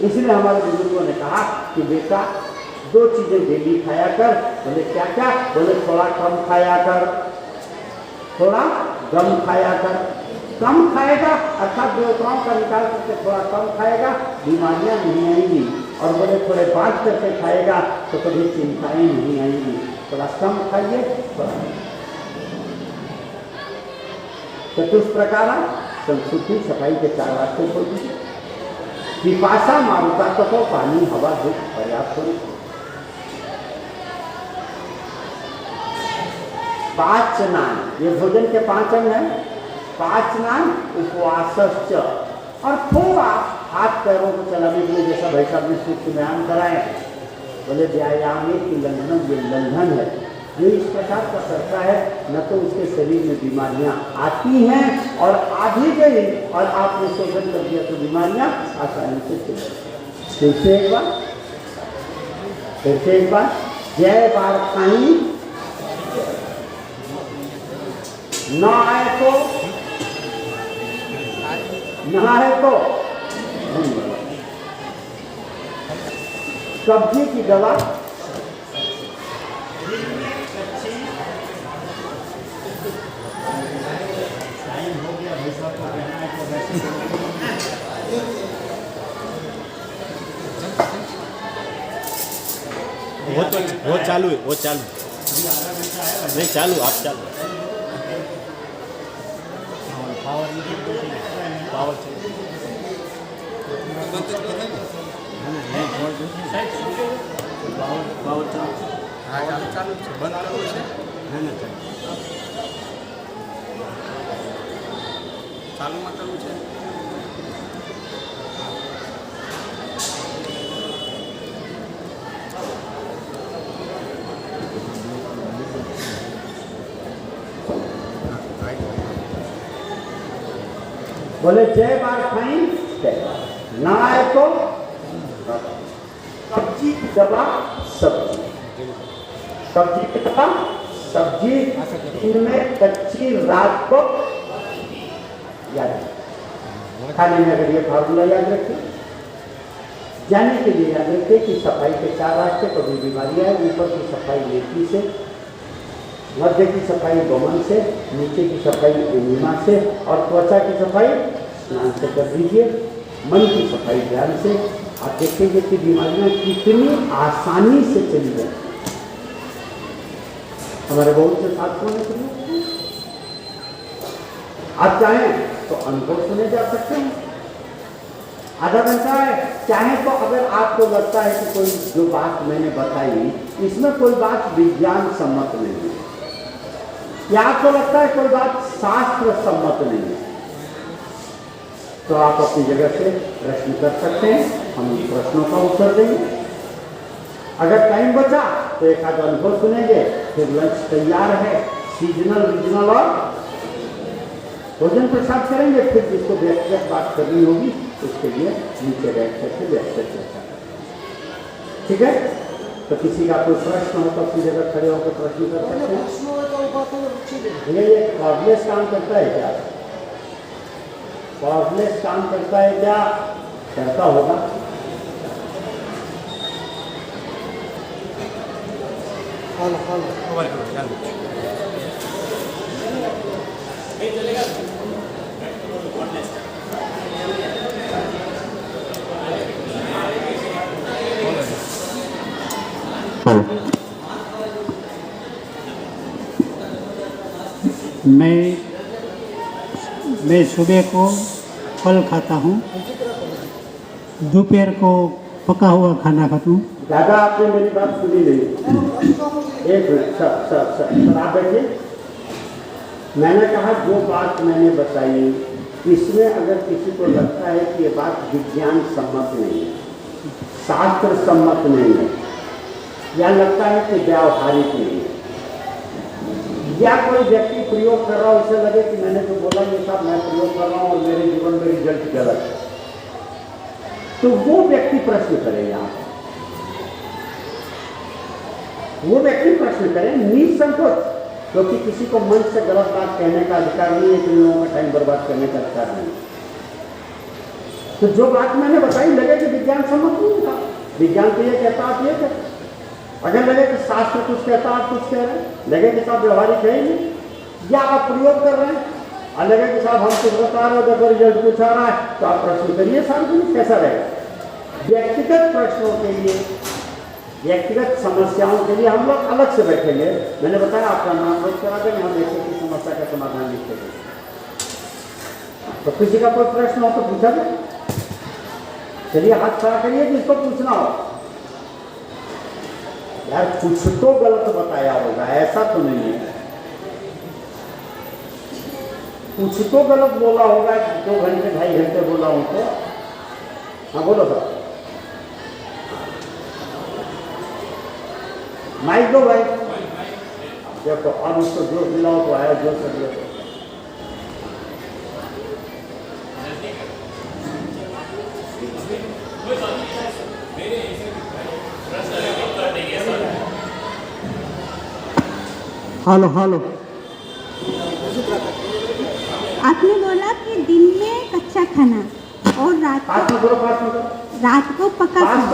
इसलिए हमारे बुजुर्गों ने कहा कि बेटा 2 चीजें डेली खाया कर। बोले क्या क्या? बोले थोड़ा कम खाया कर, थोड़ा कम खाया कर। कम खाएगा अर्थात देवताओं का निकाल करके थोड़ा कम खाएगा, बीमारियां नहीं आएंगी। और बोले थोड़े बांट करके खाएगा तो कभी चिंताएं नहीं आएंगी। थोड़ा कम खाइए, थोड़ा। चतुष्प्रकार संस्कृति सफाई के 4 रास्ते खोल दीजिए। पिपासा मारुता को पानी हवा धूप पर्याप्त हो। 5 स्नान, ये भोजन के 5 अंग हैं। 5 स्नान उपवास और थोड़ा हाथ पैरों को चलाने के लिए, जैसा भाई साहब ने सूक्ष्म व्यायाम कराए, बोले व्यायाम की लंघन, ये लंघन है। जो इस प्रकार का करता है न तो उसके शरीर में बीमारियां आती हैं, और आ भी गई और आपने शोधन कर दिया तो बीमारियां आसानी से चल जाती। फिर से एक बार जय बार खाई न आए तो सब्जी की दवा, वो चालू है, वो चालू नहीं, चालू आप चालू पावर बोले जय बार खाई ना आए तो सब्जी की दवा, सब्जी की दवा, सब्जी इनमें कच्ची रात को याद खाने में। अगर ये फार्मूला याद रखिए, जाने के लिए याद रखिए कि सफाई के 4 रास्ते, कभी बीमारियां है। ऊपर की सफाई नेकी से, मध्य की सफाई गमन से, नीचे की सफाई एनिमा से, और त्वचा की सफाई स्नान से कर दीजिए। मन की सफाई ध्यान से। आप देखेंगे कि बीमारियां कितनी आसानी से चली जाती। हमारे बहुत से साथियों ने सुनी, आप चाहें तो अनुभव सुने जा सकते हैं। आधा घंटा है, चाहे तो अगर आपको लगता है कि कोई जो बात मैंने बताई इसमें कोई बात विज्ञान सम्मत नहीं है, या आपको लगता है कोई बात शास्त्र सम्मत नहीं है, तो आप अपनी जगह से प्रश्न कर सकते हैं। हम प्रश्नों का उत्तर देंगे। अगर टाइम बचा तो एक आध अनुभव सुनेंगे। फिर लंच तैयार है, सीजनल, रीजनल और भोजन प्रसाद करेंगे। फिर जिसको व्यक्तिगत बात करनी होगी उसके लिए नीचे बैठ करके व्यक्तिगत चर्चा करेंगे। ठीक है? तो किसी का कोई प्रश्न हो तो अपनी जगह खड़े होकर प्रश्न कर सकते हैं। ये कॉर्डलेस काम करता है क्या? कॉर्डलेस काम करता है क्या? करता होगा। मैं सुबह को फल खाता हूँ, दोपहर को पका हुआ खाना खाता हूँ। दादा आपने मेरी बात सुनी नहीं। एक मिनट, सब आप बैठिए। मैंने कहा जो बात मैंने बताई इसमें अगर किसी को लगता है कि ये बात विज्ञान सम्मत नहीं है, शास्त्र सम्मत नहीं है, या लगता है कि व्यावहारिक नहीं है, या कोई व्यक्ति प्रयोग कर रहा हो, उसे लगे कि मैंने जो बोला ये सब मैं प्रयोग कर रहा हूँ और मेरे जीवन में रिजल्ट गलत है, तो वो व्यक्ति प्रश्न करे। यहाँ वो व्यक्ति प्रश्न करे निसंकोच, क्योंकि किसी को मन से गलत बात कहने का अधिकार नहीं है, कि लोगों का टाइम बर्बाद करने का अधिकार नहीं। तो जो बात मैंने बताई लगे कि विज्ञान सम्मत नहीं था, विज्ञान तो ये कहता आप ये कहते, अगर लगे कि शास्त्र कुछ कहता आप कुछ कह रहे हैं, लगे कि साहब व्यवहारिक है ही नहीं, या आप प्रयोग कर रहे हैं, और लगे कि साहब हम कुछ बता रहे हो, देखो रिजल्ट कुछ आ रहा है, तो आप प्रश्न करिए सार्वजनिक, कैसा रहेगा। व्यक्तिगत प्रश्नों के लिए, व्यक्तिगत समस्याओं के लिए हम लोग अलग से बैठेंगे। मैंने बताया आपका नाम नोट करा देंगे, हम ऐसे की समस्या का समाधान लिखेंगे। तो किसी का कोई प्रश्न हो तो पूछा जाए, चलिए हाथ खड़ा करिए जिसको पूछना हो। यार कुछ तो गलत बताया होगा, ऐसा तो नहीं है, कुछ तो गलत बोला होगा, 2 घंटे 2.5 घंटे बोला हूं तो। हाँ बोलो सर, माइक दो भाई, देखो अब उसको जोर दिलाओ तो आया, जोर से दिया। Hello hello. आपने बोला कि दिन में कच्चा खाना और रात को पका खाना,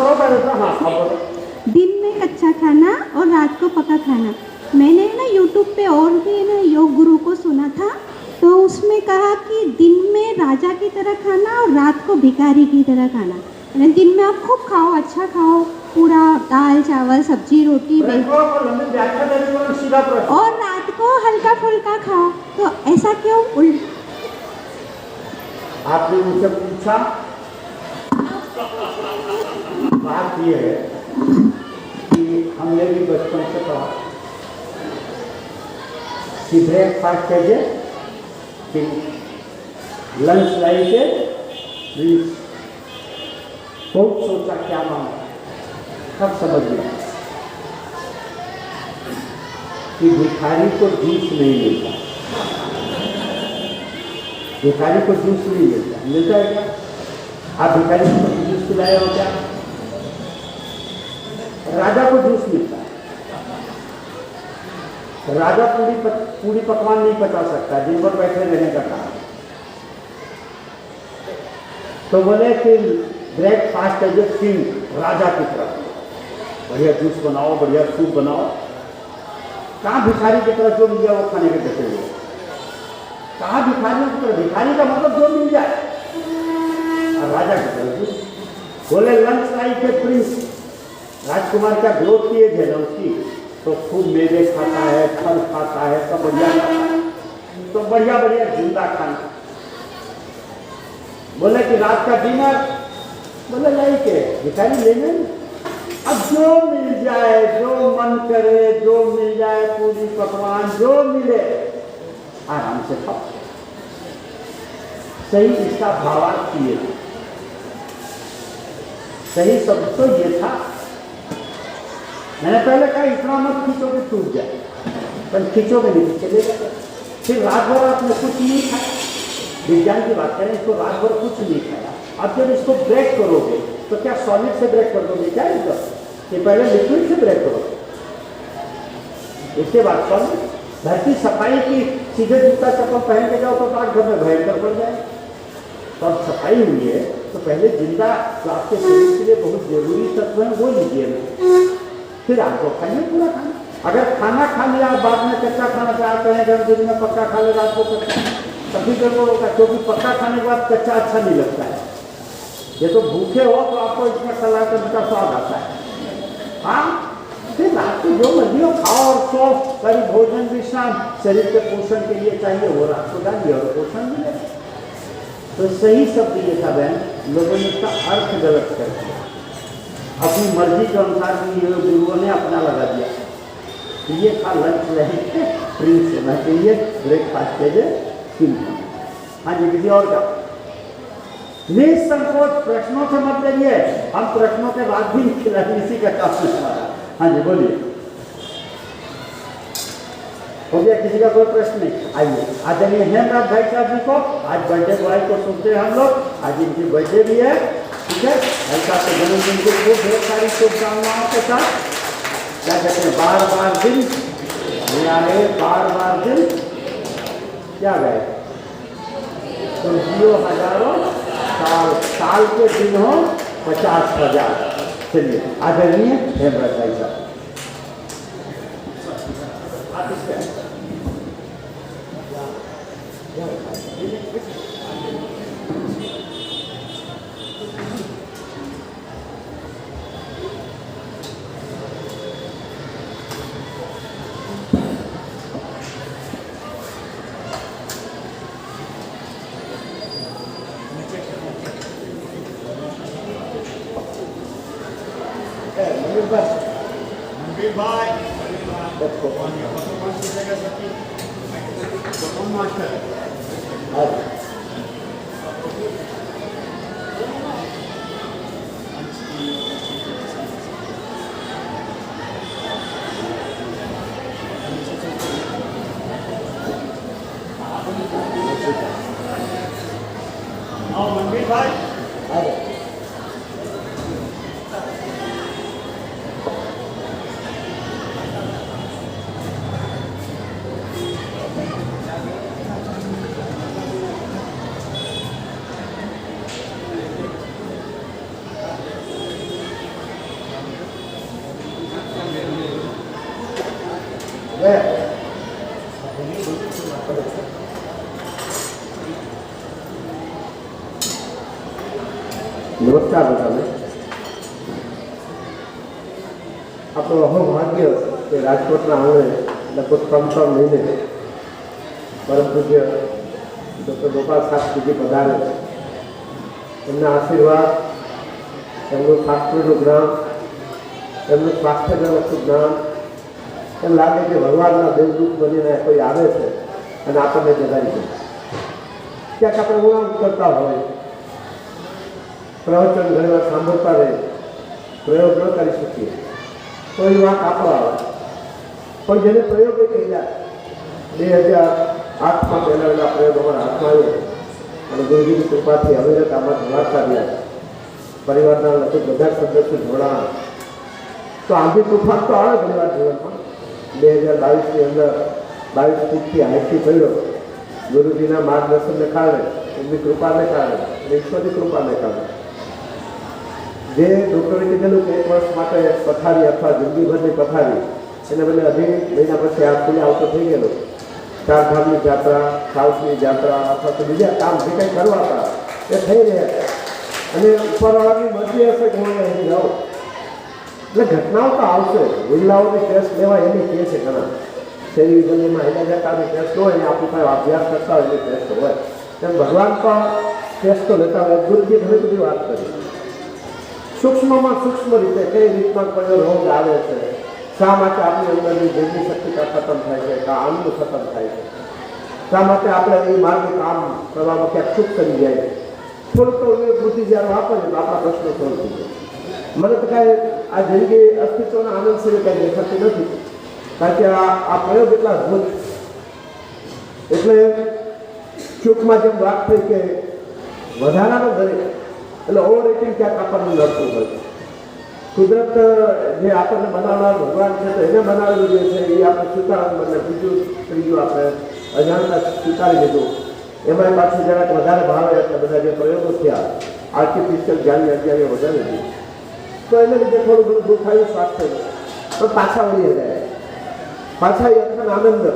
दिन में कच्चा खाना और रात को पका खाना। मैंने ना यूट्यूब पे और भी ना योग गुरु को सुना था, तो उसमें कहा कि दिन में राजा की तरह खाना और रात को भिखारी की तरह खाना। यानी दिन में आप खूब खाओ, अच्छा खाओ, पूरा दाल चावल सब्जी रोटी और रात को हल्का फुल्का खाओ, तो ऐसा क्यों? आपने मुझसे पूछा, बात यह है कि हमने भी बचपन से कहा कि ब्रेकफास्ट कीजिए, कि लंच लाइए, बहुत सोचा क्या माना, तब समझ गया कि भिखारी को जूस नहीं मिलता, भिखारी को जूस नहीं मिलता। मिलता है क्या? आप भिखारी को जूस पिलाए हो क्या? राजा को जूस मिलता है। राजा पूरी पकवान नहीं पचा सकता, दिन भर बैठे रहने का काम। तो बोले कि ब्रेकफास्ट है जो किंग, राजा की तरफ, बढ़िया जूस बनाओ, बढ़िया सूप बनाओ। कहाँ भिखारी की तरफ जो मिल जाए वो खाने के देते हुए, कहाँ भिखारियों की तरफ? भिखारी का मतलब जो मिल जाए, और राजा की तरफ बोले लंच लाई के प्रिंस, राजकुमार क्या ग्रोथ की एज है ना उसकी, तो खूब मेवे खाता है, फल खाता है, सब बढ़िया खाता है, तो बढ़िया बढ़िया जिंदा खाना। बोले कि रात का डिनर, बोले लाई के भिखारी लेने, अब जो मिल जाए, जो मन करे, जो मिल जाए, पूरी पकवान जो मिले आराम से खाओ। सही इसका भावार्थ ये था, सही शब्द तो ये था। मैंने पहले कहा इतना मत खींचो कि टूट जाए, पर खींचोगे नहीं तो चलेगा। फिर रात भर आपने कुछ नहीं खाया, विज्ञान की बात करें, इसको रात भर कुछ नहीं खाया, अब जब इसको ब्रेक करोगे तो क्या सॉलिड से ब्रेक कर दोगे क्या? ये पहले लिक्विड से ब्रेक करोगे, इसके बाद सॉलिड। धरती सफाई की, सीधे जूता चप्पल पहन के जाओ तो घर में भयंकर पड़ जाए। तो अब सफाई हुई है तो पहले जिंदा जो आपके शरीर के लिए बहुत जरूरी तत्व है वो लीजिए ना, फिर आपको खाइए पूरा खाना। अगर खाना खा लिया आप बाद में कच्चा खाना चाहते हैं, अगर दिन में पक्का खा ले रात को कच्चा, तभी देखो होगा, क्योंकि पक्का खाने के बाद कच्चा अच्छा नहीं लगता है। ये तो भूखे हो तो आपको इसमें कला का स्वाद आता है। हाँ, फिर रात को जो मर्जी हो खाओ और सो, कभी भोजन विश्राम शरीर के पोषण के लिए चाहिए वो रात को डालिए और पोषण मिले। तो सही शब्द ये था बहन, लोगों ने इसका अर्थ गलत कर दिया, अपनी मर्जी के अनुसार गुरुओं ने अपना लगा दिया। ये था लंच रहेंगे प्रिंस होना चाहिए, ब्रेकफास्ट कीजिए। हाँ जी, किसी और का निसंकोच प्रश्नों से मत करिए, हम प्रश्नों के बाद भी इसी का काम है हमारा। हाँ जी बोलिए, हो गया? किसी का कोई प्रश्न नहीं? आइए, आदरणीय हेमराज भाई साहब जी को आज बर्थडे बॉय को सुनते हैं हम लोग, आज इनकी बर्थडे भी है, ठीक है? भाई साहब के जन्मदिन को खूब ढेर सारी शुभकामनाओं के साथ, क्या कहते हैं, बार बार दिन आए, बार बार दिन क्या गए, तो जियो हजारों साल के दिन हो 50,000। चलिए आदरणीय हेमराज भाई साहब। मनवीर भाई मनवीर भाई नमस्कार बधाने આપણો અહોભાગ્ય કે રાજકોટના આંગણે લગભગ 3 મહિને પરમ પૂજ્ય ડૉક્ટર ગોપાલ શાસ્ત્રીજી પધારે. એમના આશીર્વાદ, એમનું શાસ્ત્રનું જ્ઞાન, એમનું સ્વાસ્થ્યને લગતું જ્ઞાન, એમ લાગે કે ભગવાનના દેવદૂત બનીને કોઈ આવે છે અને આપણને જગાડી દે. ક્યાંક આપણે ઉણામ કરતા હોય, પ્રવચન ઘણી વાર સાંભળતા રહે, પ્રયોગ ન કરી શકીએ તો એ વાત આપણો આવે. પણ જેને પ્રયોગે કર્યા 2008માં પહેલાં પ્રયોગ અમારા હાથમાં આવ્યો અને ગુરુજીની કૃપાથી અવિરત આમાં ધોવાડતા રહ્યા. પરિવારના લગભગ બધા સદસ્યો જોડાણા. તો આજે તોફાન તો આવે ઘણી વાર જીવનમાં. 2022ની અંદર 22 ફૂટથી હાઈટથી પડ્યો ગુરુજીના માર્ગદર્શનને કારણે, એમની કૃપાને કારણે, ઈશ્વરની કૃપાને કારણે. જે ડૉક્ટરે કીધેલું કે 1 વર્ષ માટે પથારી અથવા જિંદગીભરની પથારી, એને બદલે 2 મહિના પછી આ ખુલ્લે આવતો થઈ ગયેલો. 4 ધામની યાત્રા, સાઉથની યાત્રા અથવા તો બીજા કામ જે કંઈ કરવા હતા એ થઈ રહ્યા. અને ઉપરવાળાની મરજી હશે કે હું અહીં જાઉં. એટલે ઘટનાઓ તો આવશે. મહિલાઓની ટેસ્ટ લેવાય એની કે છે ઘણા શેરી ગલીમાં હેલા જતાની ટેસ્ટ હોય ને આપણી પાસે અભ્યાસ કરતા હોય એની ટેસ્ટ હોય. તેમ ભગવાન પણ ટેસ્ટો લેતા હોય. ગુરુજી ઘણી બધી વાત કરી. સૂક્ષ્મમાં સૂક્ષ્મ રીતે કઈ રીતના કયો રોગ આવે છે, શા માટે આપણી અંદરની જૈવિક શક્તિતા ખતમ થાય છે, કા આનંદ ખતમ થાય છે, શા માટે આપણે એ માર્ગે કામ કરવામાં ક્યાંક ચૂક કરી જાય. થોડું તો એ બુદ્ધિ જ્યારે વાપરીએ તો આપણા પ્રશ્નો સોલ્વ થઈ જાય. મને તો કાંઈ આ જિંદગી અસ્તિત્વના આનંદ સિવાય કાંઈ દેખાતી નથી. કારણ કે આ પ્રયોગ એટલા અદભુત. એટલે ચૂકમાં જેમ વાત થઈ કે વધારાનો દરેક એટલે ઓવર રેટિંગ ક્યાંક આપણને લડતું હોય. કુદરત જે આપણને બનાવનાર ભગવાન છે તો એને બનાવેલું જે છે એ આપણે સ્વીકારવાનું બદલે બીજું ત્રીજું આપણે અજાણતા સ્વીકારી લીધું. એમાં પાછું જરાક વધારે ભાવે એટલે બધા જે પ્રયોગો થયા આર્ટિફિશિયલ જ્ઞાનની અત્યારે વધારે દીધું તો એને લીધે થોડું ઘણું દુઃખ આવ્યું સ્વાસ્થ્યનું. પણ પાછા વળી જાય, પાછા એ અખંડ આનંદ.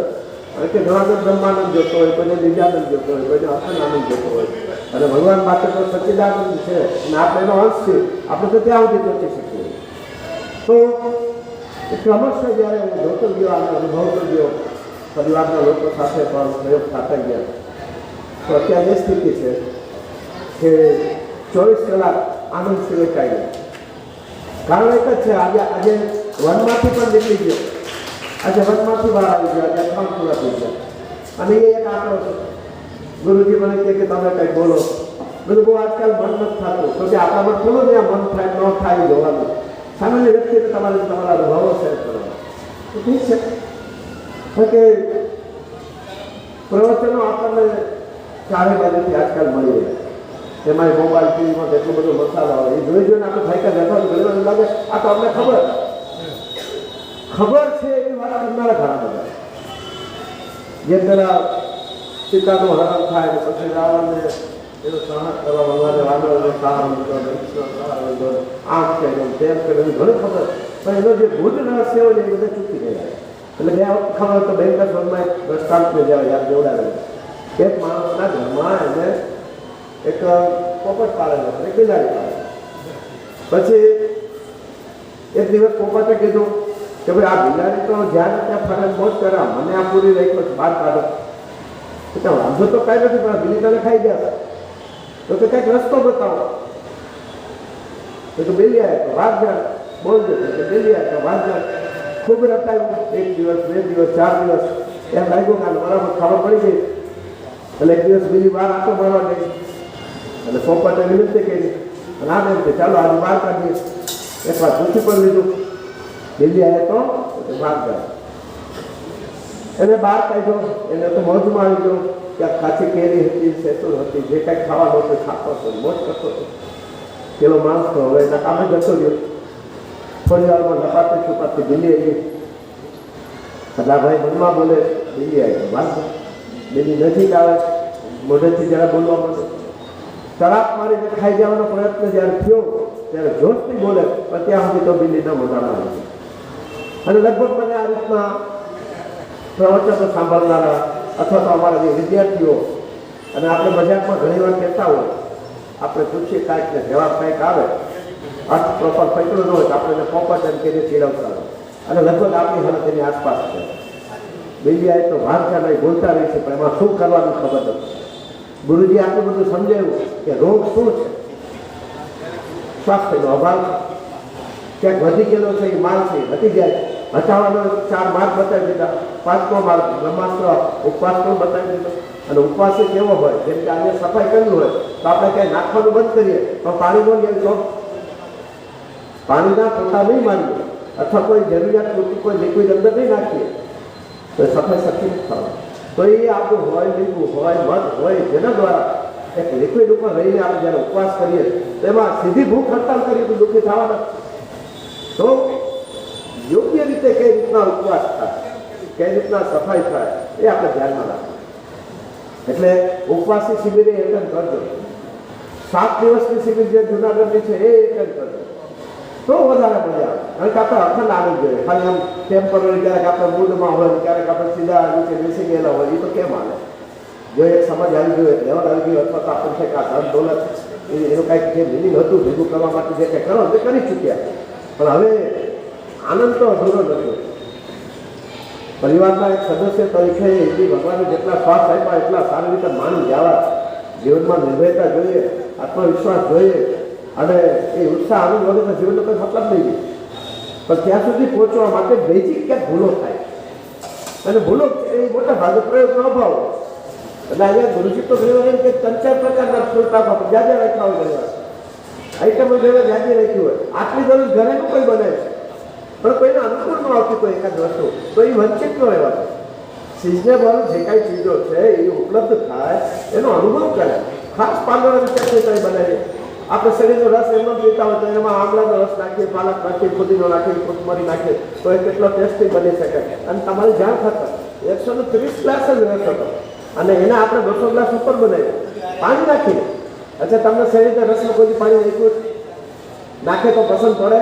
કારણ કે ઘણા બ્રહ્માનંદ જોતો હોય, કોઈને નિજાનંદ જોતો હોય, કોઈને અખંડ આનંદ જોતો હોય. અને ભગવાન માટે તો સચ્ચિદાનંદ છે અને આપણે એનો અંશ છે. આપણે તો ત્યાં સુધી પહોંચી શકીએ. તો ક્રમશઃ જ્યારે હું જોતો ગયો અને અનુભવતો ગયો, પરિવારના લોકો સાથે પણ પ્રયોગ થતા ગયા, તો અત્યારે એ સ્થિતિ છે કે 24 કલાક આનંદ સિવાય કાંઈ નહીં. કારણ એક જ છે, આજે વનમાંથી પણ નીકળી ગયો, આજે વનમાંથી બહાર આવી ગયો, આજે અખાણ પૂરા થઈ ગયા. અને એ એક આંકડો છે. ગુરુજી મને કહે કે તમે કંઈ બોલો. બધું બહુ આજકાલ મન નથી થતું. તો કે આપણામાં થોડું જ્યાં મન થાય ન થાય જોવાનું. સામાન્ય વ્યક્તિને તમારા અનુભવો શેર કરવાના. તો ઠીક છે. કારણ કે પ્રવચનો આપણને ચારે બાજુથી આજકાલ મળી રહે. એમાં મોબાઈલ ટીવીમાં કેટલો બધો મસાલો આવે એ જોઈ જોઈને આપણે થાય કે બેઠા ઘણી વાર લાગે આ તો અમને ખબર છે એવી વાત કરનારા ઘણા બધા. જે પેલા સીતાનું હરણ થાય પછી રાવણને એનો સહાર કરવા ભગવાને વાદળોને સહારો લીધો, નક્ષનો સહારો લીધો, આમ કર્યું, તેમ કર્યું, ઘણું ખબર. પણ એનો જે ભૂત રહસ્ય હોય ને એ બધા ચૂકી ગયા. એટલે બે વખત ખબર તો બેંકર સ્વરમાં એક દ્રષ્ટાંતને જવા યાદ જોડાયેલું. એક માણસના ઘરમાં એને એક પોપટ પાડેલો, એક બિલાડી પાડેલો. પછી એક દિવસ પોપટે કીધું કે ભાઈ આ બિલાડી તો જ્યાં ત્યાં ફરે મોજ કરે, મને આ પૂરી રહી પછી બહાર કાઢો. તો વાંધો તો કાંઈ નથી, પણ બિલી ખાઈ ગયા. તો કે કંઈક રસ્તો બતાવો. તો બિલી આવે તો વાત જાય, બોલજો કે બિલી આવે તો વાત જાય. ખૂબ રટાયું, 1 દિવસ 2 દિવસ 4 દિવસ એમ લાગ્યું કે બરાબર ખબર પડી ગઈ. એટલે એક દિવસ બિલી બહાર આટો મારવા ગઈ. એટલે પોપટે વિનંતી કરી અને આમ એમ કે ચાલો આજે બહાર કાઢીએ. એકવાર પૂછી પણ લીધું, બિલી આવે તો બહાર જાય. એને બહાર કાઢ્યો, એને તો મોજમાં આવી ગયો. ક્યાંક કાચી કેરી હતી, સેતુર હતી, જે કાંઈ ખાવાનું હતું ખાતો હતો, મોજ કરતો હતો. પેલો માણસ તો હવે એના કામે જતો રહ્યો. થોડી વારમાં લપાતી છુપાતી બિલી આવી. એટલે ભાઈ મનમાં બોલે, બિલી આવી તો બહાર જાય. બિલી નજીક આવે, મોઢેથી જરા બોલવા માંડે. તરાપ મારીને ખાઈ જવાનો પ્રયત્ન જ્યારે થયો ત્યારે જોશથી બોલે, પણ ત્યાં સુધી તો બિલીના મોઢામાં આવી. અને લગભગ મને આ રીતના પ્રવચનો સાંભળનારા અથવા તો અમારા જે વિદ્યાર્થીઓ અને આપણે મજાકમાં ઘણી વાર કહેતા હોય, આપણે પૂછીએ કાંઈક ને જવાબ કાંઈક આવે, અર્થ પ્રોપર પકડ્યો ન હોય તો આપણે એને પોપટ એમ કહીને ચીડવતા હોય. અને લગભગ આપણી હાલત એની આસપાસ છે. બિલી આવે તો ભાષા નહીં બોલતા રહી છે, પણ એમાં શું કરવાનું ખબર નથી. ગુરુજી આટલું બધું સમજાવ્યું કે રોગ શું છે, સ્વાસ્થ્યનો અભાવ, ક્યાંક વધી ગયેલો છે એ માલ છે વધી જાય, હટાવવાનો 4 માર્ગ બતાવી દીધા. 5મો માર્ગ બ્રહ્માસ્ત્ર ઉપવાસ પણ બતાવી દીધો. અને ઉપવાસ કેવો હોય, જેમ કે આજે સફાઈ કરવી હોય તો આપણે ક્યાંય નાખવાનું બંધ કરીએ તો પાણી ન લે તો પાણીના પોતા નહીં મારીએ અથવા કોઈ જરૂરિયાત પૂરતી કોઈ લિક્વિડ અંદર નહીં નાખીએ તો સફાઈ શક્તિ નથી થવાની. તો એ આપણું હોય, લીંબુ હોય, મધ હોય, જેના દ્વારા એક લિક્વિડ ઉપર રહીને આપણે જ્યારે ઉપવાસ કરીએ તો એમાં સીધી ભૂખ હડતાલ કરીએ તો દુઃખી થવાના. તો યોગ્ય રીતે કઈ રીતના ઉપવાસ થાય, કઈ રીતના સફાઈ થાય એ આપણે ધ્યાનમાં રાખીએ. એટલે ઉપવાસી શિબિરે એટેન્ડ કરજો. 7 દિવસની શિબિર જે જુનાગઢની છે એ એટેન્ડ કરજો તો વધારે મજા આવે. કારણ કે આપણે અખંડ આનંદ જોઈએ. ખાલી આમ ટેમ્પરરી ક્યારેક આપણે મૂડમાં હોય, ક્યારેક આપણે સીધા નીચે બેસી ગયેલા હોય, એ તો કેમ હાલે? જો એક સમજ આવી ગયો, લેવલ આવી ગયો, અથવા તો આપણને છે કે આ ધન દોલત એનું કાંઈક જે મિનિંગ હતું ભેગું કરવા માટે જે કંઈ કરો તે કરી ચૂક્યા, પણ હવે આનંદ તો અધૂરો નથી. પરિવારના એક સદસ્ય તરીકે એથી ભગવાને જેટલા શ્વાસ આપ્યા એટલા સારી રીતે માની જવા, જીવનમાં નિર્ભયતા જોઈએ, આત્મવિશ્વાસ જોઈએ, અને એ ઉત્સાહ આનંદ વગર જીવનનો કોઈ મતલબ નહીં. પણ ત્યાં સુધી પહોંચવા માટે બેઝિક ક્યાંક ભૂલો થાય, અને ભૂલો એ મોટા ભાગે પ્રયોગનો અભાવ. એટલે અહીંયા ગુરુજી તો ઘણી વાર કે 3-4 પ્રકારના ફૂલપાક જાજે રાખ્યા હોય, ઘણી વાર આઈટમો જેવા જાજે રાખ્યું હોય. આટલી દરરોજ ઘરેનું કોઈ બને છે પણ કોઈને અનુકૂળ ન આવતી કોઈ એકાદ વસ્તુ, તો એ વંચિત ન રહેવા. સિઝનેબલ જે કાંઈ ચીજો છે એ ઉપલબ્ધ થાય એનો અનુભવ કરે. ખાસ પાંદડાની ચટણી કંઈ બનાવીએ, આપણે શરીરનો રસ એમનો પીતા હોય તો એમાં આમળાનો રસ નાખીએ, પાલક નાખીએ, ફુદીનો નાખીએ, કોથમરી નાખીએ તો એ કેટલો ટેસ્ટી બની શકે. અને તમારી જાણ થતા 130 ગ્લાસ જ રસ હતો અને એને આપણે 200 ગ્લાસ ઉપર બનાવ્યું પાણી નાખીને. અચ્છા, તમને શરીરને રસમાં કોઈ પાણી નાખ્યું નાખે તો પસંદ પડે?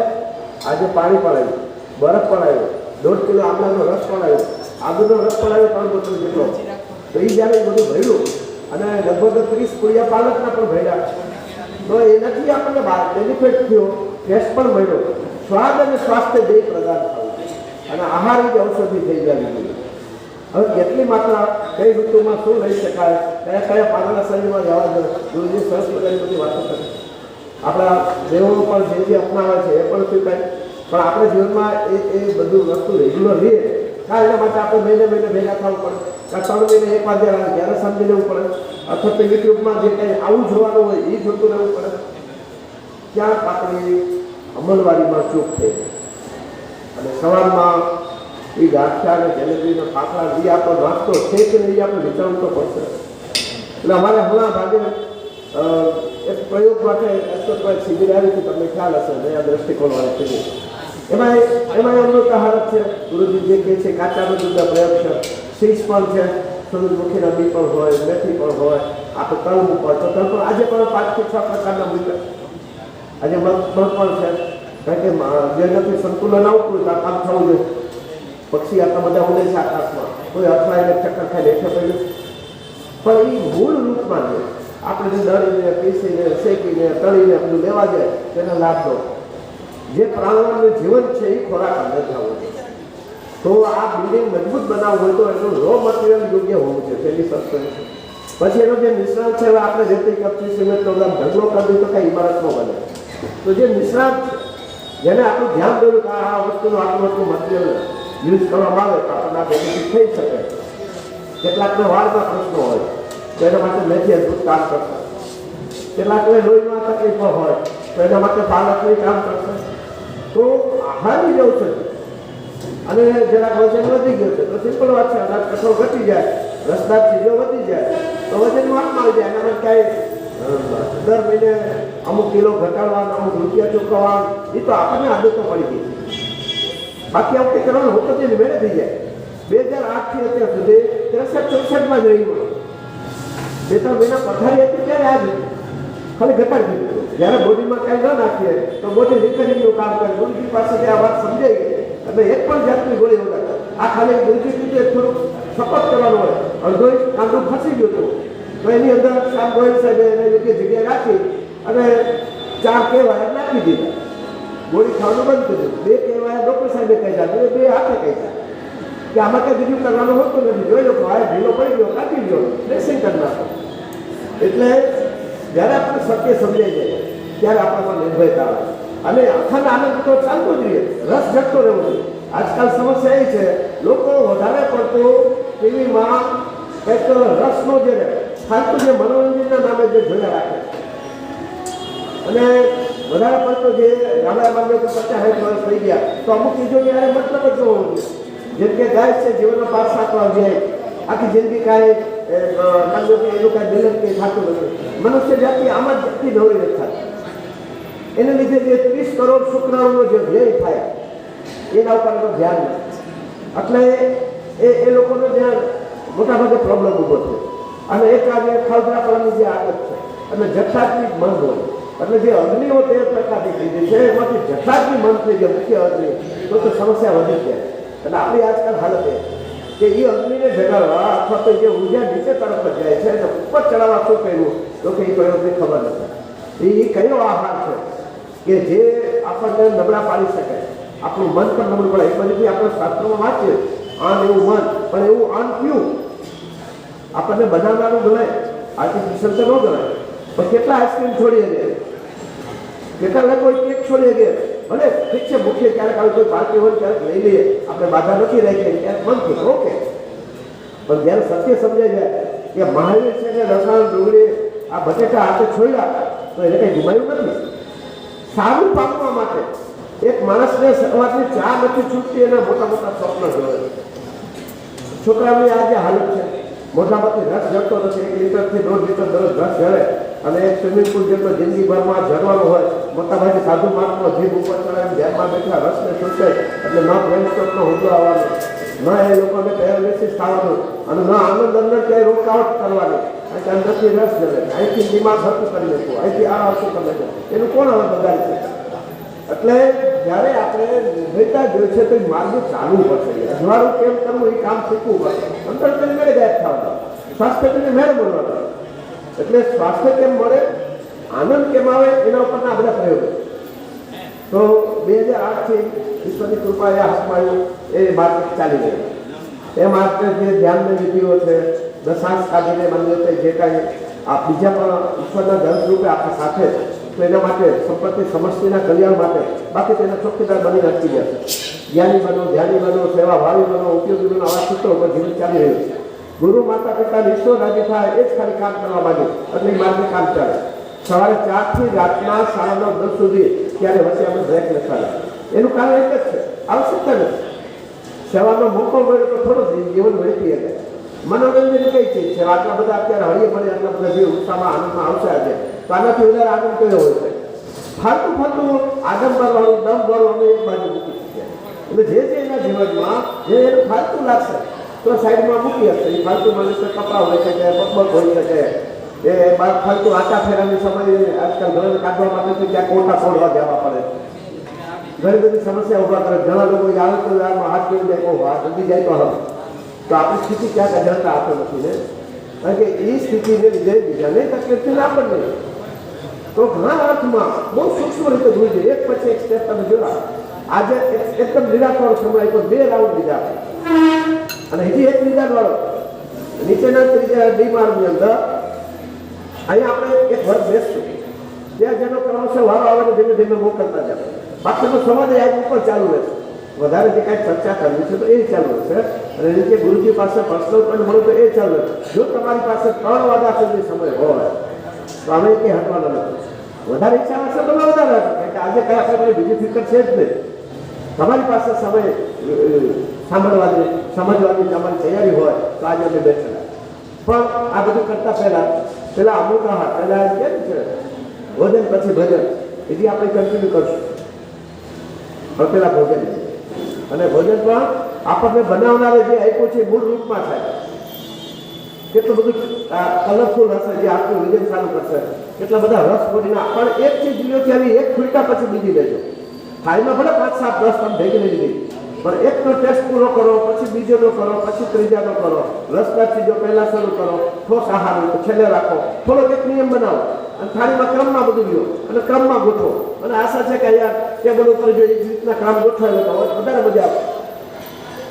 આજે પાણી પણ આવ્યું, બરફ પણ આવ્યો, 1.5 કિલો આમળાનો રસ પણ આવ્યો, આદુનો રસ પણ આવ્યો 3 બોટલ જેટલો. તો એ જ્યારે બધું ભર્યું અને લગભગ 30 પુડિયા પાલકના પણ ભર્યા, તો એનાથી આપણને બેનિફિટ થયો, ટેસ્ટ પણ મળ્યો, સ્વાદ અને સ્વાસ્થ્ય બે પ્રદાન થયું અને આહાર જ ઔષધિ થઈ જાય. હવે કેટલી માત્રા કઈ ઋતુમાં શું લઈ શકાય, કયા કયા પાંદડા શરીરમાં જવા જોઈએ, ગુરુજી સરસ મજાની બધી વાતો કરી. આપણા દેવો પણ જે જે અપનાવે છે એ પણ સ્વીકાય, પણ આપણે જીવનમાં એ બધું વસ્તુ રેગ્યુલર રહીએ કાં એના માટે આપણે મહિને ભેગા થવું પડે, કાં 3 મહિને એક વાર જ્યારે સમજી લેવું પડે, અથવા તો યુટ્યુબમાં જે કંઈ આવું જોવાનું હોય એ જોતું રહેવું પડે. ક્યાંક આપણી અમલવારીમાં ચૂક થઈ અને સવારમાં એ ગાંઠિયા અને જલેબીનો ફાફડા એ આપણો નાસ્તો છે કે નહીં આપણે વિચારવું તો પડશે. એટલે અમારે હમણાં ભાગે એક પ્રયોગ માટે શિબિર આવી હતી, તમને ખ્યાલ હશે, નયા દ્રષ્ટિકોણવાળી શિબિર. એમાં અમૃત આહાર છે, ગુરુજી જે કહે છે કાચા દૂધના પ્રયોગ છે, શીશ પણ છે, સૂરજમુખીના બી પણ હોય, મેથી પણ હોય, આપણે તલ મૂકો તો તલ પણ આજે પણ 5 થી 6 પ્રકારના મૂક્યા. આજે મગ પણ છે, કારણ કે જે નથી સંતુલન આવતું હોય તો આ કામ થવું જોઈએ. પક્ષી આટલા બધા ઉડે છે આકાશમાં, કોઈ અથડાઈને ચક્કર ખાઈને હેઠે પડ્યું, પણ એ મૂળ રૂપમાં છે. આપણે જે દળીને પીસીને શેકીને તળીને બધું લેવા જાય તેના લાભ દો. જે પ્રાણોનું જીવન છે એ ખોરાક અંદર જવો છે. તો આ બિલ્ડિંગ મજબૂત બનાવવું હોય તો એનું રો મટીરિયલ યોગ્ય હોવું છે, તેની સસ્તો છે. પછી એનો જે નિષ્ણાત છે, આપણે રેતી કપચી સિમેન્ટનો ઢગલો કરી દીધો કઈ ઇમારત ન બને. તો જે નિષ્ણાત જેને આપણું ધ્યાન દોર્યું કે આ વસ્તુનું આટલું મટીરિયલ યુઝ કરવામાં આવે તો આપણને આ બેનિફિટ થઈ શકે. કેટલાકને વાળમાં પ્રશ્નો હોય તો એના માટે મેથી અદભુત કામ કરશે. કેટલાકને લોહીમાં તકલીફો હોય તો એના માટે પાલકની કામ કરશે. તો આહારની જેવું છે. અને જરાક વજન વધી ગયું છે તો સિમ્પલ વાત છે, અનાજ કઠોળ ઘટી જાય, રસદાર ચીજો વધી જાય તો વજન માપમાં આવી જાય. એનામાં ક્યાંય દર મહિને અમુક કિલો ઘટાડવાનું, અમુક રૂપિયા ચૂકવવા, એ તો આપણને આદતો પડી ગઈ. બાકી આ વખતે કરવાનું હોતો જ મેળે થઈ જાય. 2008 થી અત્યાર સુધી 63-64 જ રહી ગયો. 2-3 મહિના પથારી હતી ત્યારે આ જ ખાલી ઘટાડી દીધું. જ્યારે બોડીમાં કાંઈ ન નાખીએ તો બોડી રિકવરીનું કામ કરે. ગુરુજી પાસેથી આ વાત સમજાઈ ગઈ એટલે એક પણ જાતની ગોળી વગર આ ખાલી ગુરુજી કીધું થોડુંક સપોર્ટ કરવાનું હોય. અડધો કાંડું ફસી ગયું હતું તો એની અંદર શ્યામ ગોયલ સાહેબે એને યોગ્ય જગ્યાએ રાખી અને 4 કહેવાય નાખી દીધા. ગોળી ખાવાનું બંધ કર્યું. 2 કહેવાય ડૉક્ટર સાહેબે કહ્યા, 2 હાથે કહ્યા કે આમાં કંઈ બીજું કરવાનું હોતું નથી. જોઈ લો આ ઢીલો પડી ગયો, કાઢી ગયો, ડ્રેસિંગ કરી નાખો. એટલે જ્યારે આપણે સત્ય સમજાઈ જાય ત્યારે આપણામાં નિર્ભયતા આવે અને અખંડ આનંદ તો ચાલતો જ રહે, રસ જગતો રહેવો જોઈએ. આજકાલ સમસ્યા એ છે લોકો વધારે પડતું ટીવીમાં કંઈક રસનો જે ફાલતુ જે મનોરંજનના નામે જે જોયા રાખે અને વધારે પડતો જે ગામડા બાંધો તો 50-60 વર્ષ થઈ ગયા તો અમુક ચીજોની યારે મતલબ જ જોવો જોઈએ. જેમ કે ગાય છે, જીવનનો 5-7 વાર જાય, આખી જિંદગી કાંઈ એનું કાંઈ બેલેન્સ કંઈ થતું નથી. મનુષ્ય જાતિ આમાં જ જાતિ નવરી નથી થતી. એને લીધે જે 30 કરોડ શુક્રાણુનો જે વ્યય થાય એના ઉપર એનું ધ્યાન નથી. એટલે એ લોકોનો જ્યાં મોટાભાગે પ્રોબ્લેમ ઊભો છે. અને એક આજે ખવદરા કરવાની જે આદત છે અને જઠરાગ્નિ મંદ હોય એટલે જે અગ્નિઓ 13 પ્રકારની કીધી છે એમાંથી જઠરાગ્નિ મંદ થઈ જાય મુખ્ય અગ્નિ તો સમસ્યા વધી જાય. એટલે આપણી આજકાલ હાલત એ કે એ અગ્નિને જગાડવા અથવા તો જે ઉર્જા નીચે તરફ જ જાય છે અને ઉપર ચડાવવા શું કર્યું તો કે એ પ્રયોગની ખબર નથી. એ કયો આહાર છે કે જે આપણને નબળા પાડી શકે, આપણું મન પણ નબળું પડે. એ બધી આપણે શાસ્ત્રોમાં વાંચીએ આન એવું મન પણ એવું આન કયું આપણને બનાવવાનું ગણાય, આર્ટિફિશિયલ તો ન ગણાય. પણ કેટલા આઈસ્ક્રીમ છોડીએ ગયા, કેટલા લોકો કેક છોડીએ ગયા. ભલે ઠીક છે મુખ્ય ક્યારેક આવી કોઈ પાર્ટી હોય ક્યારેક લઈ લઈએ, આપણે બાધા નથી રાખીએ, ક્યારેક મન થયું ઓકે. પણ જ્યારે સત્ય સમજાઈ જાય કે મહાવીર છે કે લસણ ડુંગળી આ બટેટા હાથે છોડ્યા તો એને કંઈ ગુમાયું નથી. સારું પામવા માટે એક માણસને સવારની ચા નથી છૂટતી એના મોટા મોટા સ્વપ્ન જોવે. છોકરાઓની આ જે હાલત છે મોટામાંથી રસ જળતો નથી. 1 લીટરથી 1.5 લીટર દરરોજ રસ જળે અને એક સ્વિમિંગ પુલ જેટલો જિંદગીભરમાં જળવાનો હોય. મોટાભાગે સાધુ માર્ગનો જીભ ઉપર ચડાવીને ધ્યાનમાં બેઠા રસને છૂટે એટલે ન બ્રેન સ્ટ્રોકનો હુમલો આવવાનો, ન એ લોકોને પેરાલિસિસ થવાનું અને ન આનંદ અંદર ક્યાંય રોકાવટ કરવાની. કારણ કે અંદરથી રસ જળે, અહીંથી દિમાગ હરતું કરી નાખવું, અહીંથી આ હરતું કરી નાખવું, એનું કોણ હવે બગાડી શકે? એટલે જ્યારે આપણે નિર્ભયતા જોઈએ છે તો માર્ગ ચાલવું પડશે. અજવાળું કેમ કરવું એ કામ શીખવું પડશે. અંતર કરી મેળે ગાયબ થવાનું, સ્વાસ્થ્ય કરીને મેળે મળવાનું. એટલે સ્વાસ્થ્ય કેમ મળે, આનંદ કેમ આવે એના ઉપરના બધા પ્રયોગો. તો 2008થી ઈશ્વરની કૃપાએ હાથમાં એ માર્કેટ ચાલી ગઈ. એ માર્કેટ જે ધ્યાનની વિધિઓ છે, દશાંશ કાઢીને મંદિર જે કાંઈ આ બીજા પણ ઈશ્વરના ધન રૂપે આપણા સાથે તો એના માટે સંપત્તિ સમષ્ટિના કલ્યાણ માટે બાકી તેના ચોકીદાર બની રાખી ગયા છે. જ્ઞાની બનો, ધ્યાની બનો, સેવાભાવી બનો, ઉપયોગી બનો, આવા સૂત્રો ઉપર જીવન ચાલી રહ્યું છે. ગુરુ માતા પિતા ઈશ્વર રાજી થાય એ જ ખાલી કામ કરવા માંગે એટલે એ માર્ગે કામ ચાલે. સવારે 4 થી રાતના 9:30 સુધી ત્યારે વચ્ચે આપણે બ્રેક લખાડે. એનું કારણ એક જ છે, આવશ્યકતા નથી. સેવાનો મોકો મળે તો થોડો જીવન વહેતી શકે. મનોરંજન કઈ ચીજ છે? આટલા બધા અત્યારે હળીએ મળે આટલા બધા જે ઉત્સાહમાં આનંદમાં આવશે આજે તો આનાથી વધારે આનંદ કયો હોય છે? ફાલતું ફાલતું આડંબરવાળું દમવાળું અમે એક બાજુ મૂકી શકીએ. એટલે જે એના જીવનમાં જે એનું ફાલતું લાગશે તો સાઈડમાં મૂકી હશે. એ ફાલતુ માણસને કપડાં હોય શકે, પગબગ હોય શકે, એ બાદ ફરતું આટા ફેરાની સમય આજકાલ ઘર કાઢવા માટે તો ત્યાં કોટા છોડવા જવા પડે. ઘણી બધી સમસ્યા ઉભા કરે. ઘણા લોકો આવે તો હાથ જોઈ જાય, કહો હાથ નથી જાય તો હવે તો આપણી સ્થિતિ ક્યાંક અજળતા આપતો નથી ને. કારણ કે એ સ્થિતિને લીધે બીજાને તકલીફ છે ને આપણને. તો ઘણા અર્થમાં બહુ સૂક્ષ્મ રીતે જોઈ જોઈએ. એક પછી એક સ્ટેપ તમે જોયા. આજે એકદમ નિરાકરણ સમય તો 2 રાઉન્ડ લીધા અને હજી એક લીધા વાળો નીચેના ત્રીજા ડીમાર્ગની અંદર અહીંયા આપણે એક વર્ગ બેસશું. ત્યાં જેનો ક્રમશઃ વારો આવે ને ધીમે ધીમે મોકલતા જાય. બાકીનો સમાજ આજ ઉપર ચાલુ રહેશે. વધારે જે કાંઈ ચર્ચા કરવી છે તો એ ચાલુ રહેશે અને નીચે ગુરુજી પાસે પર્સનલ પણ મળે તો એ ચાલુ રહેશે. જો તમારી પાસે 3 વાગ્યા સુધી સમય હોય તો અમે કંઈ હટવાના નથી. વધારે ઈચ્છા હશે તો વધારે હશે. કારણ કે આજે કઈ આપણે બીજી ફિકર છે જ નહીં. તમારી પાસે સમય સાંભળવાની સમજવાની તમારી તૈયારી હોય તો આજે અમે બેઠેલા. પણ આ બધું કરતા પહેલા અમુક પહેલા કેમ છે ભોજન પછી ભજન એથી આપણે કન્ટિન્યુ કરશું. પણ પેલા ભોજન અને ભોજન પણ આપણને બનાવનારે જે આપ્યું છે મૂળ રૂપમાં થાય. કેટલું બધું કલરફુલ હશે જે આપણું વિજન ચાલુ કરશે. કેટલા બધા રસ બોડીના પણ એક ચીજ લ્યો ત્યારે એક ફૂલકા પછી બીજી લેજો. થાળીમાં ભલે 5, 7, 10 તમે ભેગી લઈ લીધી પણ એકનો ટેસ્ટ પૂરો કરો, પછી બીજોનો કરો, પછી ત્રીજાનો કરો. રસદાર ચીજો પહેલા શરૂ કરો, ઠોસ આહાર તો છેલ્લે રાખો. થોડોક એક નિયમ બનાવો અને થાળીમાં ક્રમમાં બધું લ્યો અને ક્રમમાં ગોઠવો. અને આશા છે કે અહીંયા ટેબલ ઉપર જો એક રીતના ક્રમ ગોઠવાયેલો હોય વધારે મજા આવે.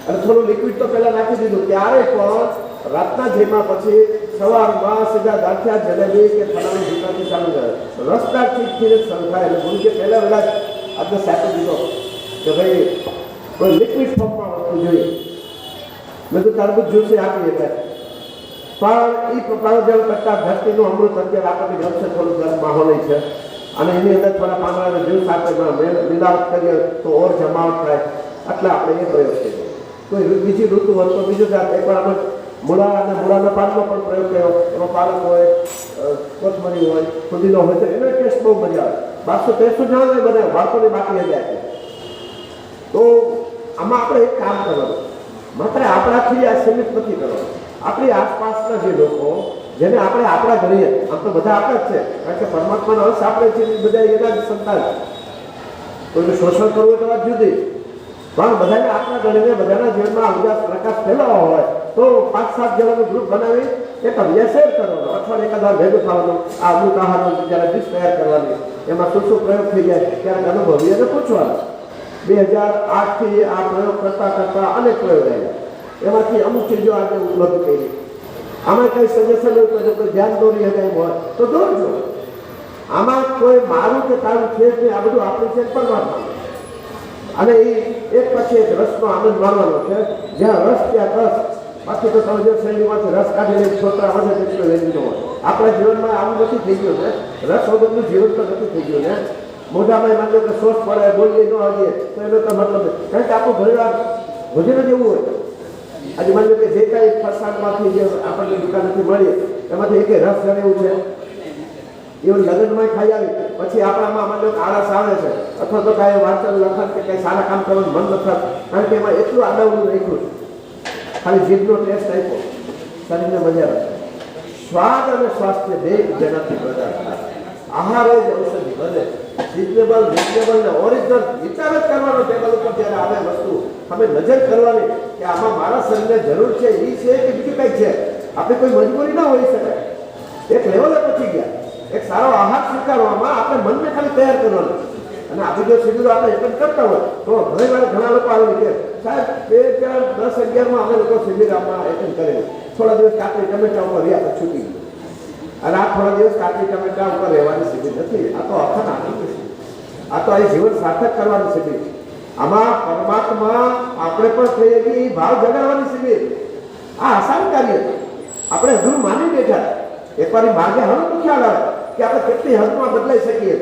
અને થોડું લિક્વિડ તો પહેલા નાખી દીધું ત્યારે પણ રાતના જેમાં પછી સવારમાં સીધા ગાંઠિયા જલેબી કે ફલાણું દુકાનથી ચાલુ થાય. રસદાર ચીજથી જ શરૂ થાય. એટલે ગુરુજી પહેલા વહેલા આપણે સાચી દીધો કે ભાઈ કોઈ લિક્વિડ ફોર્મમાં વસ્તુ જોઈએ. મેં તો તરબૂચ જ્યુસે આપીએ પણ એ પ્રપાજળ કરતા ધરતીનું અમૃત અત્યારે આપણને ગમશે. થોડું ગરમ માહોલ છે અને એની અંદર થોડા પાંદડાના જ્યુસ આપણે મિલાવટ કરીએ તો ઓર જમાવટ થાય. એટલે આપણે એ પ્રયોગ કરીએ. કોઈ બીજી ઋતુ હોય તો બીજું એકવાર આપણે મૂળા અને મૂળાના પાનનો પણ પ્રયોગ કર્યો. એમાં પાલક હોય, કોથમરી હોય, ફુદીનો હોય તો એનો ટેસ્ટ બહુ મજા આવે. 263 જણા બધા બાળકોની બાકી જાય. તો આમાં આપણે એક કામ કરવાનું, માત્ર આપણાથી આ સીમિત નથી કરવાનું. આપણી આસપાસના જે લોકો જેને આપણે આપણા ગણીએ, આમ તો બધા આપણા જ છે કારણ કે પરમાત્માનો અંશ આપણે છે, બધા એના જ સંતાન. કોઈનું શોષણ કરવું તો વાત જુદી, પણ બધાને આપણા ગણીને બધાના જીવનમાં ઉજાસ પ્રકાશ ફેલાવો હોય તો 5-7 જણાનું ગ્રુપ બનાવી એક અભ્યાસ શેર કરવાનો. અઠવાડિયે એકાદ ભેગું થવાનું. આ અમુક આહારનો જ્યારે ડિશ તૈયાર કરવાની, એમાં શું પ્રયોગ થઈ જાય ત્યારે અનુભવી અને પૂછવાનું. 2008થી આ પ્રયોગ કરતા અનેક પ્રયોગ આવ્યા. એમાંથી અમુક ચીજો આજે ઉપલબ્ધ કરી. આમાં કંઈ સજેશન હોય તો કોઈ ધ્યાન દોરી હકાય હોય તો દોરજો. આમાં કોઈ મારું કે તારું છે જ નહીં. આ બધું આપણું છે પરમાત્મા. અને એ એક પછી એક રસનો આનંદ માણવાનો છે. જ્યાં રસ ત્યાં રસ. બાકી તો તમે જો શૈલીમાંથી રસ કાઢીને છોકરા વધે તેટલો લઈ લીધો હોય. આપણા જીવનમાં આવું નથી થઈ ગયું ને. રસ વગરનું જીવન તો નથી થઈ ગયું ને. મોઢામાં માની લો કે સોસ પડે, બોલીએ ન આવીએ તો એનો તો મતલબ કારણ કે આપણું ઘણીવાર ભોજન જ એવું હોય. આજે માની લો કે જે કાંઈ ફરસાણમાંથી જે આપણને દુકાનેથી મળીએ એમાંથી એક રસ જણ એવું છે એવું લગ્નમાં ખાઈ આવી પછી આપણામાં માની લો કે આળસ આવે છે અથવા તો કાંઈ વાંચન લખન કે કંઈ સારા કામ કરવાનું મન નથી. કારણ કે એમાં એટલું આડાવડું રાખ્યું ખાલી જીભનો ટેસ્ટ આપ્યો, શરીરને મજા આવે. સ્વાદ અને સ્વાસ્થ્ય બે જેનાથી પ્રદાન થાય. આહાર જ ઔષધિ બને. સિઝનેબલ, રિઝનેબલ ને ઓરિજિનલ વિચાર જ કરવાનો ટેબલ ઉપર જ્યારે આવે વસ્તુ તમે નજર કરવાની કે આમાં મારા શરીરને જરૂર છે એ છે કે બીજું કંઈક છે. આપણે કોઈ મજબૂરી ના હોઈ શકે. એક લેવલે પહોંચી ગયા. એક સારો આહાર સ્વીકારવામાં આપણે મનને ખાલી તૈયાર કરવાનું. અને આપણે જો શિબિરો આપણે એટેન્ડ કરતા હોય તો ઘણા લોકો આવેલી કે સાહેબ 2010-11માં અમે લોકો શિબિર આમાં એટેન્ડ કરેલું. થોડા દિવસ કાકડી ટમેટા ઉપર રહ્યા પછી છૂટી ગયું. અને આ થોડા દિવસ કાકડી ટમેટા ઉપર રહેવાની શિબિર નથી. આ તો અખંડ આનંદ છે. આ તો આ જીવન સાર્થક કરવાની શિબિર. આમાં પરમાત્મા આપણે પણ થઈએ કે એ ભાવ જગાડવાની શિબિર. આ આસાન કાર્ય આપણે અઘરું માની બેઠા. એકવાર માર્ગે હળું તો ખ્યાલ આવે કે આપણે કેટલી હદમાં બદલાઈ શકીએ,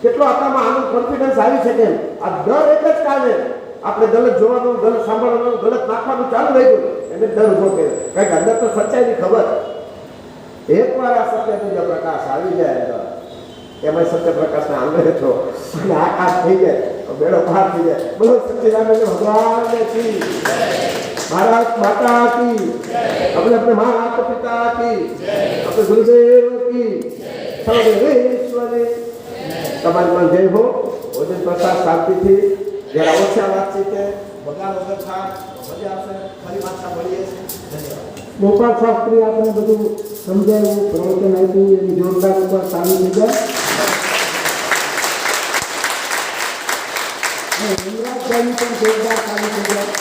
કેટલો આપણામાં આનંદ કોન્ફિડન્સ આવી શકે. આ ડર એક જ કારણે આપણે ગલત જોવાનું, ગલત સાંભળવાનું, ગલત નાખવાનું ચાલુ રહી ગયું એને ડર ઉભો કર્યો. કારણ કે અંદર તો સચ્ચાઈની ખબર. એકવાર આ સત્યનો પ્રકાશ આવી જાય એમાં સત્ય પ્રકાશના આંગણે છો અને આકાશ થઈ જાય તો બેડો પાર થઈ જાય. બોલો સચ્ચિદાનંદ ભગવાન કી, भारत माता की, अपने माता पिता की, अपने गुरुदेव की, सर्वेश्वरी તમારી પણ જય હો. ભોજન પ્રસાદ શાંતિથી જરા ઓછા વાતચીત બગાડ વગર થાય મજા આવશે. ફરી પાછા મળીએ છીએ. ધન્યવાદ. ગોપાલ શાસ્ત્રી આપણે બધું સમજાવ્યું, પ્રવચન આપ્યું, એની જોરદાર ઉપર સામી થઈ જાય. હેમરાજભાઈની પણ જોરદાર સામી થઈ જાય.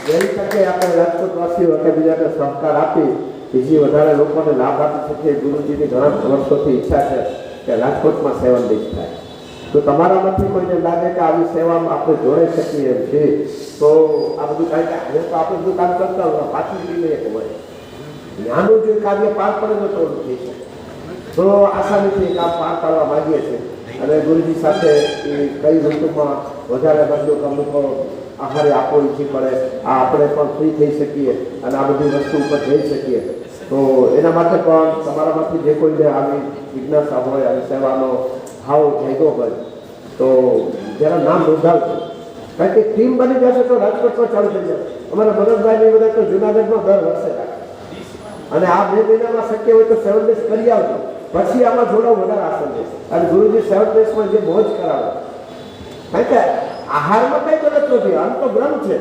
વહેલી તકે આપણે રાજકોટવાસીઓ કે બીજાને સહકાર આપી બીજી વધારે લોકોને લાભ આપી શકીએ. ગુરુજીની ઘણા વર્ષોથી ઈચ્છા છે કે રાજકોટમાં સેવન ડિશ થાય. તો તમારામાંથી કોઈને લાગે કે આવી સેવામાં આપણે જોડાઈ શકીએ એમ છે તો આ બધું કારણ કે હવે તો આપણે બધું કામ કરતા હોય પાછી લઈને એક હોય નાનું જે કાર્ય પાર પડે તો થઈ શકે. તો આસાનીથી કામ પાર પાડવા માંગીએ છીએ અને ગુરુજી સાથે એ કઈ ઋતુમાં વધારે બધું અમુકો આહારે આપવો ઈચ્છી પડે આ આપણે પણ ફ્રી થઈ શકીએ અને આ બધી વસ્તુ ઉપર જઈ શકીએ. તો એના માટે પણ તમારામાંથી જે કોઈને આવી જિજ્ઞાસા હોય અને સેવાનો ભાવ જાગ્યો હોય તો જરા નામ નોંધાવજો. કારણ કે ટીમ બની જશે તો રાજકોટમાં ચાલુ થઈ જશે. અમારા ભરતભાઈની બધા તો જુનાગઢમાં દર વર્ષે રાખે અને આ 2 મહિનામાં શક્ય હોય તો 7 ડેઝ કરી આવજો. પછી આમાં જોડાવું વધારે આસન છે અને ગુરુજી 7 ડેઝમાં જે મોજ કરાવે કારણ કે આહારમાં કઈ ગલત નથી, અંત તો બ્રહ્મ છે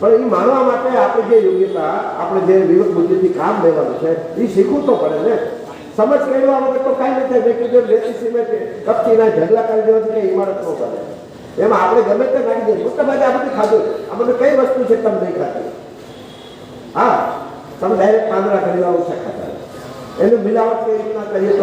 પણ એ માનવા માટે આપણે જે યોગ્યતા આપણે જે વિવેક બુદ્ધિથી કામ લેવાનું છે એ શીખવું તો પડે ને. સમજ કરવા વગર તો કાંઈ નથી. મેં કીધું રેતી સિમેન્ટ કપચીના ઢગલા કરી દેવાથી કંઈ ઇમારત ન બને. એમાં આપણે ગમે તે નાખી દઈએ. મોટાભાગે આ બધું ખાધું આપણને કઈ વસ્તુ છે તમે નહીં ખાતી. હા તમે ડાયરેક્ટ પાંદડા કરી ઓછા ખાતા એનું મિલાવટ કઈ રીતના કરીએ તો